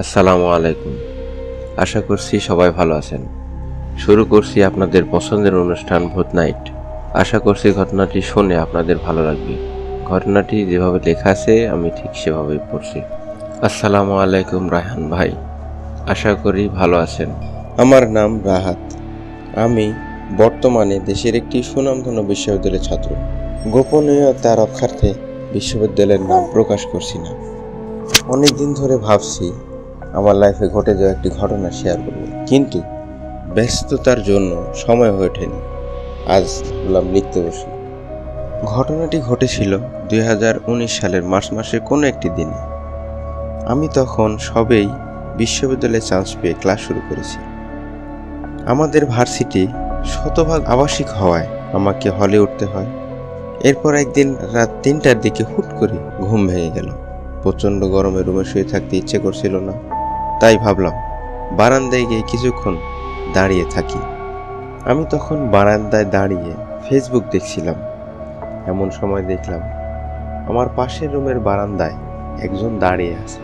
আসসালামু আলাইকুম। আশা করছি সবাই ভালো আছেন। শুরু করছি আপনাদের পছন্দের অনুষ্ঠান ভূত নাইট। আশা করছি ঘটনাটি শুনে আপনাদের ভালো লাগবে। ঘটনাটি যেভাবে লেখা আছে আমি ঠিক সেভাবেই পড়ছি। আসসালামু আলাইকুম রায়হান ভাই, আশা করি ভালো আছেন। আমার নাম রাহাত। আমি বর্তমানে দেশের একটি সুনামধন্য বিশ্ববিদ্যালয়ের ছাত্র। গোপনীয়তা রক্ষার্থে বিশ্ববিদ্যালয়ের নাম প্রকাশ করছি না। অনেক দিন ধরে ভাবছি আমার লাইফে ঘটে যাওয়া একটি ঘটনা শেয়ার করব, কিন্তু ব্যস্ততার জন্য সময় হয়ে ওঠেনি। আজ ভাবলাম লিখতে বসি। ঘটনাটি ঘটেছিল 2019 সালের মার্চ মাসের কোনো একটি দিনে। আমি তখন সবেই বিশ্ববিদ্যালয়ে চান্স পেয়ে ক্লাস শুরু করেছি। আমাদের ভার্সিটি শতভাগ আবাসিক হওয়ায় আমাকে হলে উঠতে হয়। এরপর একদিন রাত 3টার দিকে হুট করে ঘুম ভেঙে গেল। প্রচণ্ড গরমে রুমে শুয়ে থাকতে ইচ্ছে করছিল না, তাই ভাবলাম বারান্দায় গিয়ে কিছুক্ষণ দাঁড়িয়ে থাকি। আমি তখন বারান্দায় দাঁড়িয়ে ফেসবুক দেখছিলাম। এমন সময় দেখলাম আমার পাশের রুমের বারান্দায় একজন দাঁড়িয়ে আছে।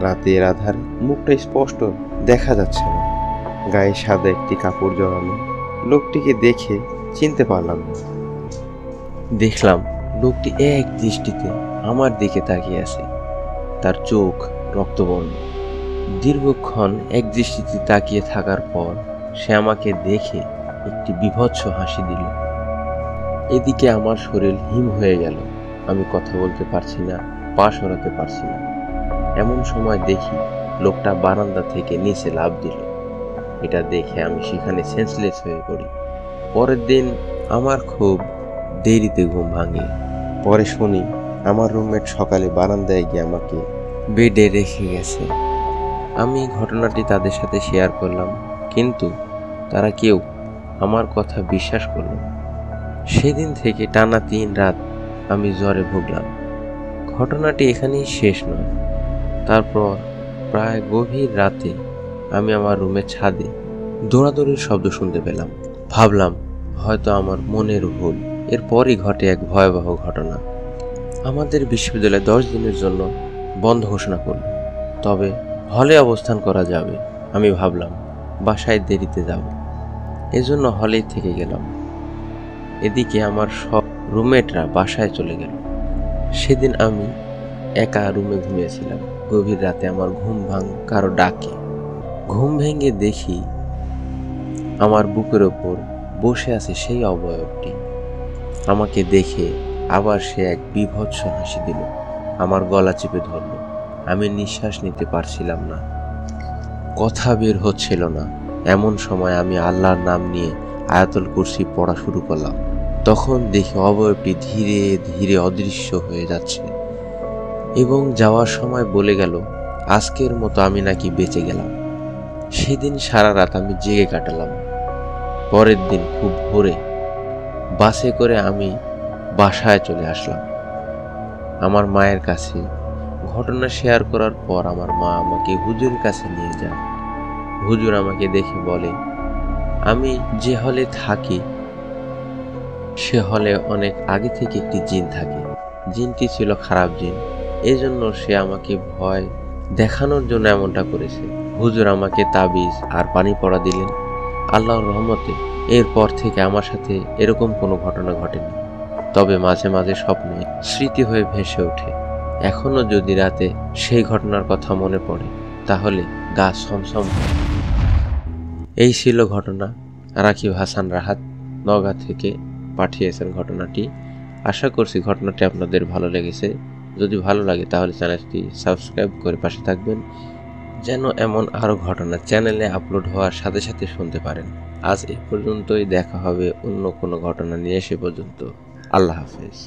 রাতের আধারে মুখটা স্পষ্ট দেখা যাচ্ছে না, গায়ে সাদা একটি কাপড় জড়ানো। লোকটিকে দেখে চিনতে পারলাম না। দেখলাম লোকটি এক দৃষ্টিতে আমার দিকে তাকিয়ে আছে। তার চোখ রক্তবর্ণ। দীর্ঘক্ষণ এক দৃষ্টিতে তাকিয়ে থাকার পর সে আমাকে দেখে একটি বীভৎস হাসি দিল। এদিকে আমার শরীর হিম হয়ে গেল। আমি কথা বলতে পারছি না, পা সরাতে পারছি না। এমন সময় দেখি লোকটা বারান্দা থেকে নিচে লাফ দিল। এটা দেখে আমি সেখানে সেন্সলেস হয়ে পড়ি। পরের দিন আমার খুব দেরিতে ঘুম ভাঙে। পরে শুনি আমার রুমমেট সকালে বারান্দায় গিয়ে আমাকে বেডে রেখে গেছে। আমি ঘটনাটি তাদের সাথে শেয়ার করলাম, কিন্তু তারা কেউ আমার কথা বিশ্বাস করল না। সেদিন থেকে টানা 3 রাত আমি জ্বরে ভুগলাম। ঘটনাটি এখানেই শেষ নয়। তারপর প্রায় গভীর রাতে আমি আমার রুমের ছাদে দৌড়াদৌড়ির শব্দ শুনতে পেলাম। ভাবলাম হয়তো আমার মনের ভুল। এরপরই ঘটে এক ভয়াবহ ঘটনা। আমাদের বিশ্ববিদ্যালয় 10 দিনের জন্য বন্ধ ঘোষণা করল, তবে হলে অবস্থান করা যাবে। আমি ভাবলাম বাসায় দেরিতে যাব, এজন্য হলেই থেকে গেলাম। এদিকে আমার সব রুমমেটরা বাসায় চলে গেল। সেদিন আমি একা রুমে ঘুমিয়েছিলাম। গভীর রাতে আমার ঘুম কারো ডাকে। ঘুম ভেঙে দেখি আমার বুকের ওপর বসে আছে সেই অবয়বটি। আমাকে দেখে আবার সে এক বীভৎস হাসি দিল, আমার গলা চেপে ধরল। আমি নিঃশ্বাস নিতে পারছিলাম না, কথা বের হচ্ছিল না। এমন সময় আমি আল্লাহর নাম নিয়ে আয়াতুল কুরসি পড়া শুরু করলাম। তখন দেখি অবয়বটি ধীরে ধীরে অদৃশ্য হয়ে যাচ্ছে এবং যাওয়ার সময় বলে গেল, আজকের মতো আমি নাকি বেঁচে গেলাম। সেদিন সারা রাত আমি জেগে কাটালাম। পরের দিন খুব ভোরে বাসে করে আমি বাসায় চলে আসলাম আমার মায়ের কাছে। ঘটনা শেয়ার করার পর আমার মা আমাকে হুজুরের কাছে নিয়ে যান। হুজুর আমাকে দেখে বলে, আমি যে হলে থাকি সে হলে অনেক আগে থেকে একটি জিন থাকে। জিনটি ছিল খারাপ জিন, এই জন্য সে আমাকে ভয় দেখানোর জন্য এমনটা করেছে। হুজুর আমাকে তাবিজ আর পানি পড়া দিলেন। আল্লাহর রহমতে এরপর থেকে আমার সাথে এরকম কোনো ঘটনা ঘটেনি, তবে মাঝে মাঝে স্বপ্নে স্মৃতি হয়ে ভেসে ওঠে। এখনো যদি রাতে সেই ঘটনার কথা মনে পড়ে তাহলে গা ছমছম। এই ছিল ঘটনা। রাকিব হাসান রাহাত নওগাঁ থেকে পাঠিয়েছেন ঘটনাটি। আশা করছি ঘটনাটি আপনাদের ভালো লেগেছে। যদি ভালো লাগে তাহলে চ্যানেলটি সাবস্ক্রাইব করে পাশে থাকবেন, যেন এমন আরও ঘটনা চ্যানেলে আপলোড হওয়ার সাথে সাথে শুনতে পারেন। আজ এ পর্যন্তই, দেখা হবে অন্য কোনো ঘটনা নিয়ে। সে পর্যন্ত আল্লাহ হাফেজ।